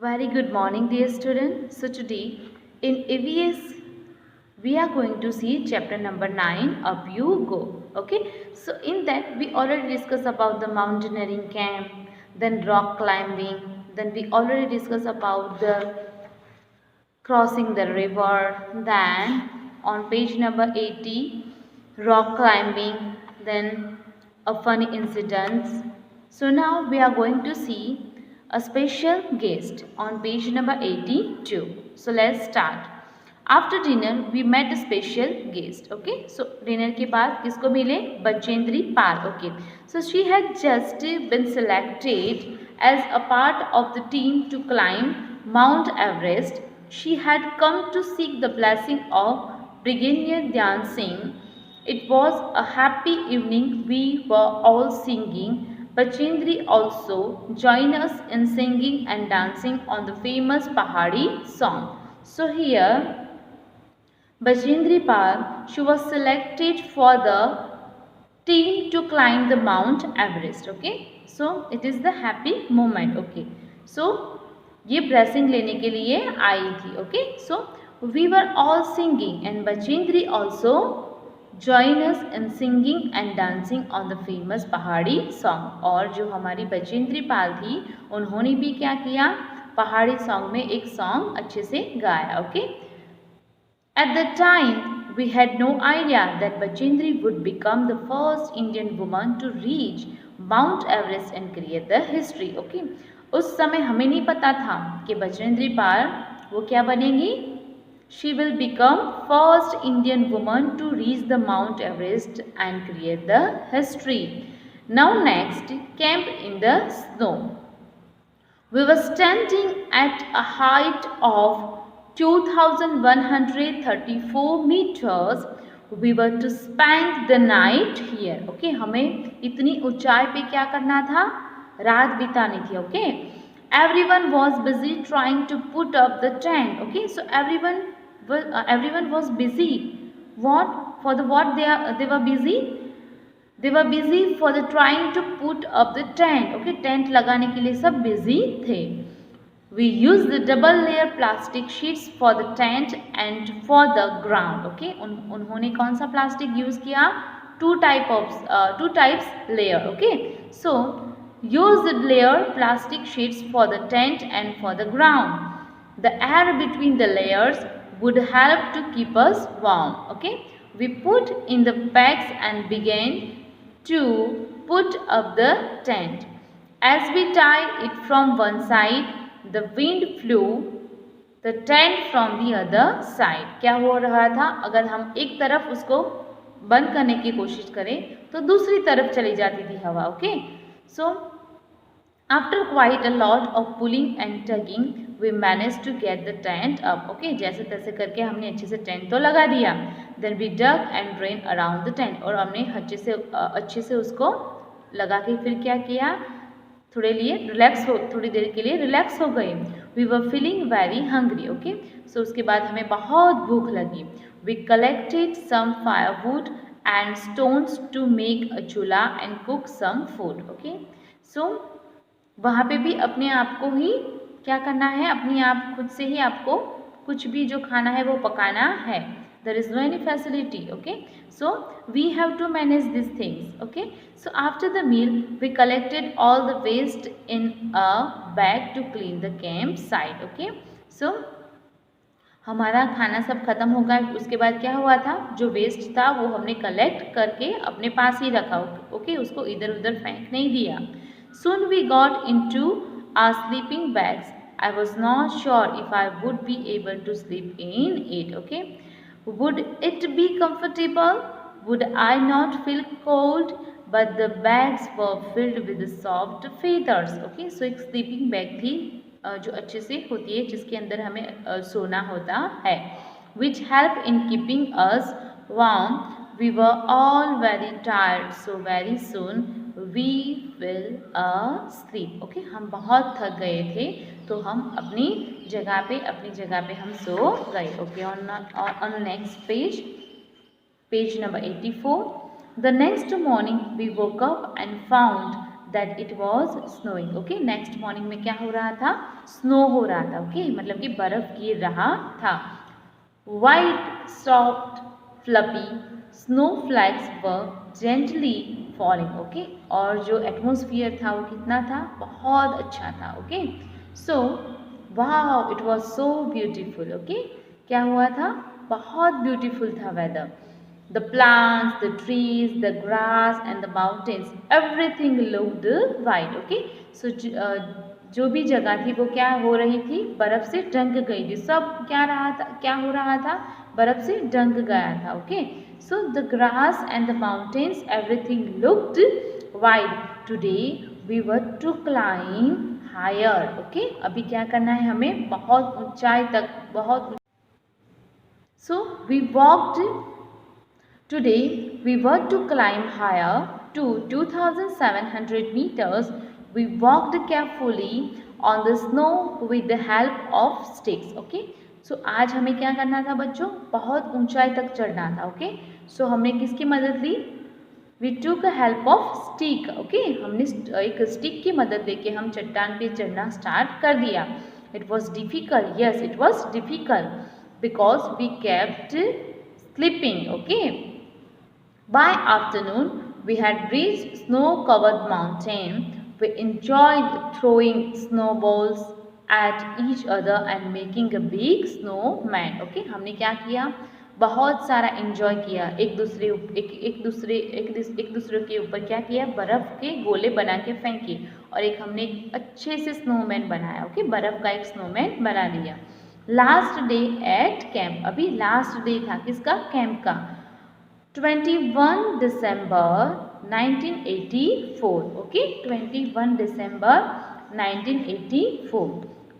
Very good morning, dear student. So today in EVS we are going to see chapter number 9, Up You Go. Okay, so in that we already discussed about the mountaineering camp, then rock climbing, then we already discussed about the crossing the river, then on page number 80 rock climbing, then a funny incident. So now we are going to see a special guest on page number 82. So let's start. After dinner we met a special guest. Okay, so dinner के बाद किसको मिले? Bachendri Pal. Okay, so she had just been selected as a part of the team to climb Mount Everest. She had come to seek the blessing of Brigadier Dhyan Singh. It was a happy evening. We were all singing. Bachendri also joined us in singing and dancing on the famous Pahadi song. So here Bachendri Pal, she was selected for the team to climb the Mount Everest. Okay, so it is the happy moment. Okay, so ये blessing लेने के लिए आई थी. Okay, so we were all singing and Bachendri also joined us in singing and dancing on the famous पहाड़ी song. और जो हमारी बचेंद्री पाल थी उन्होंने भी क्या किया? पहाड़ी song में एक song अच्छे से गाया. Okay. At that time, we had no idea that Bachendri would become the first Indian woman to reach Mount Everest and create the history. Okay, उस समय हमें नहीं पता था कि बचेंद्री पाल वो क्या बनेगी? She will become first Indian woman to reach the Mount Everest and create the history. Now next, camp in the snow. We were standing at a height of 2134 meters. We were to spend the night here. Okay, हमें इतनी ऊंचाई पे क्या करना था? रात बितानी थी. Okay, everyone was busy trying to put up the tent. Okay, so everyone was busy. What for the what they were busy? They were busy for the trying to put up the tent. Okay, tent लगाने के लिए सब busy थे. We use the double layer plastic sheets for the tent and for the ground. Okay, उन्होंने कौन सा plastic use किया? two types layer. Okay, so use the layer plastic sheets for the tent and for the ground. The air between the layers would help to keep us warm. Okay, we put in the pegs and began to put up the tent. As we tied it from one side, the wind flew the tent from the other side. क्या हो रहा था? अगर हम एक तरफ उसको बंद करने की कोशिश करें तो दूसरी तरफ चली जाती थी हवा. Okay, so after quite a lot of pulling and tugging, we managed to get the tent up. Okay, जैसे तैसे करके हमने अच्छे से टेंट तो लगा दिया. Then we dug and drained around the tent. और हमने अच्छे से उसको लगा के फिर क्या किया? थोड़ी देर के लिए रिलैक्स हो गए. We were feeling very hungry. Okay, so उसके बाद हमें बहुत भूख लगी. We collected some firewood and stones to make a chulha and cook some food. Okay, so वहाँ पे भी अपने आप को ही क्या करना है? अपने आप खुद से ही आपको कुछ भी जो खाना है वो पकाना है. There is no any facility. Okay, so we have to manage these things. Okay, so after the meal we collected all the waste in a bag to clean the campsite. Okay, so हमारा खाना सब खत्म हो गया. उसके बाद क्या हुआ था? जो वेस्ट था वो हमने कलेक्ट करके अपने पास ही रखा. ओके, उसको इधर उधर फेंक नहीं दिया. Soon we got into our sleeping bags. I was not sure if I would be able to sleep in it. Okay, would it be comfortable? Would I not feel cold? But the bags were filled with the soft feathers. Okay, so एक sleeping bag थी जो अच्छे से होती है जिसके अंदर हमें सोना होता है. Which help in keeping us warm. We were all very tired, so very soon we fell asleep. Okay, हम बहुत थक गए थे तो हम अपनी जगह पे हम सो गए. Okay, on next page number 84. The next morning we woke up and found that it was snowing. Okay, next morning में क्या हो रहा था? Snow हो रहा था. Okay, मतलब कि बर्फ गिर रहा था. White, soft, fluffy snowflakes were gently falling. Okay, और जो एटमोसफियर था वो कितना था? बहुत अच्छा था. Okay, so wow, it was so beautiful. Okay, क्या हुआ था? बहुत ब्यूटीफुल था weather. The plants, the trees, the grass and the mountains, everything looked white. Okay, so जो भी जगह थी वो क्या हो रही थी? बर्फ से ढंक गई थी. सब क्या हो रहा था? बर्फ से ढंक गया था. Okay, so the grass and the mountains, everything looked white. Today we were to climb higher. Okay, अभी क्या करना है हमें? बहुत ऊंचाई तक, बहुत. So we walked. Today we were to climb higher to 2,700 meters. We walked carefully on the snow with the help of sticks. Okay, so आज हमें क्या करना था बच्चों? बहुत ऊंचाई तक चढ़ना था. Okay, so हमने किसकी मदद ली? We took a help of stick. Okay, हमने एक स्टिक की मदद लेके हम चट्टान पे चढ़ना स्टार्ट कर दिया. It was difficult. Yes, it was difficult because we kept slipping. Okay. By afternoon, we had reached snow-covered mountain. We enjoyed throwing snowballs at each other and making a big snowman. Okay, हमने क्या किया? बहुत सारा enjoy किया. एक दूसरे के ऊपर क्या किया? बर्फ के गोले बना के फेंके और एक हमने अच्छे से स्नोमैन बनाया. ओके, बर्फ का एक स्नोमैन बना लिया. Last day at camp. अभी लास्ट डे था किसका? कैंप का. 21 December 1984. Okay, 21 December 1984.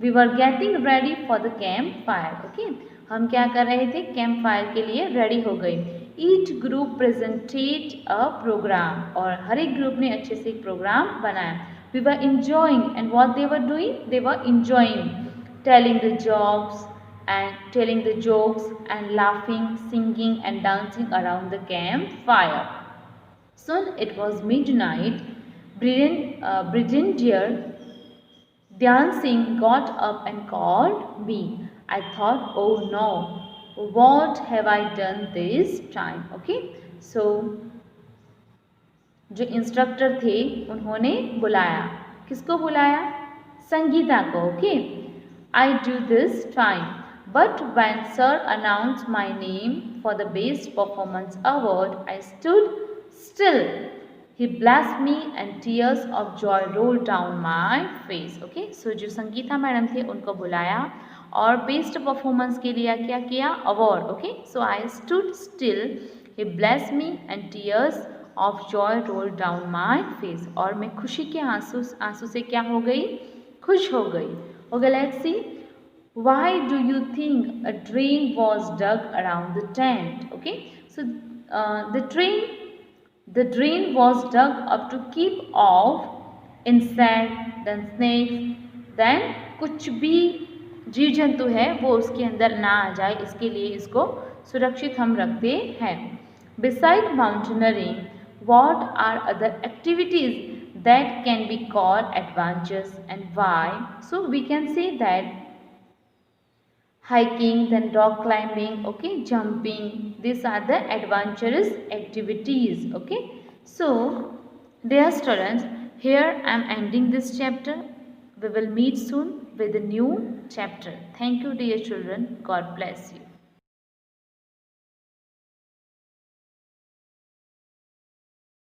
We were getting ready for the campfire. Okay, हम क्या कर रहे थे? कैंप फायर के लिए रेडी हो गए. Each group presented a program. और हर एक ग्रुप ने अच्छे से एक प्रोग्राम बनाया. We were enjoying, and what they were doing? They were enjoying telling the jokes and laughing, singing and dancing around the campfire. Soon it was midnight. Brigadier Dhyan Singh got up and called me. I thought, oh no, what have I done this time? Okay, so जो instructor थे उन्होंने बुलाया. किसको बुलाया? संगीता को. Okay, I do this time. But when Sir announced my name for the Best Performance Award, I stood still. He blessed me and tears of joy rolled down my face. Okay, so जो Sangeeta madam थे उनको बुलाया और best performance के लिए क्या किया? Award. Okay, so I stood still. He bless me and tears of Joy roll down my face. और मैं खुशी के आंसू से क्या हो गई? खुश हो गई. Okay, let's see. Why do you think a drain was dug around the tent? Okay, so the drain was dug up to keep off insect, then snakes, then कुछ भी जीव जंतु है वो उसके अंदर ना आ जाए, इसके लिए इसको सुरक्षित हम रखते हैं. Beside mountaineering, what are other activities that can be called adventures and why? So we can say that hiking, then rock climbing, okay, jumping, these are the adventurous activities. Okay, so dear students, here I am ending this chapter. We will meet soon with a new chapter. Thank you dear children. God bless you.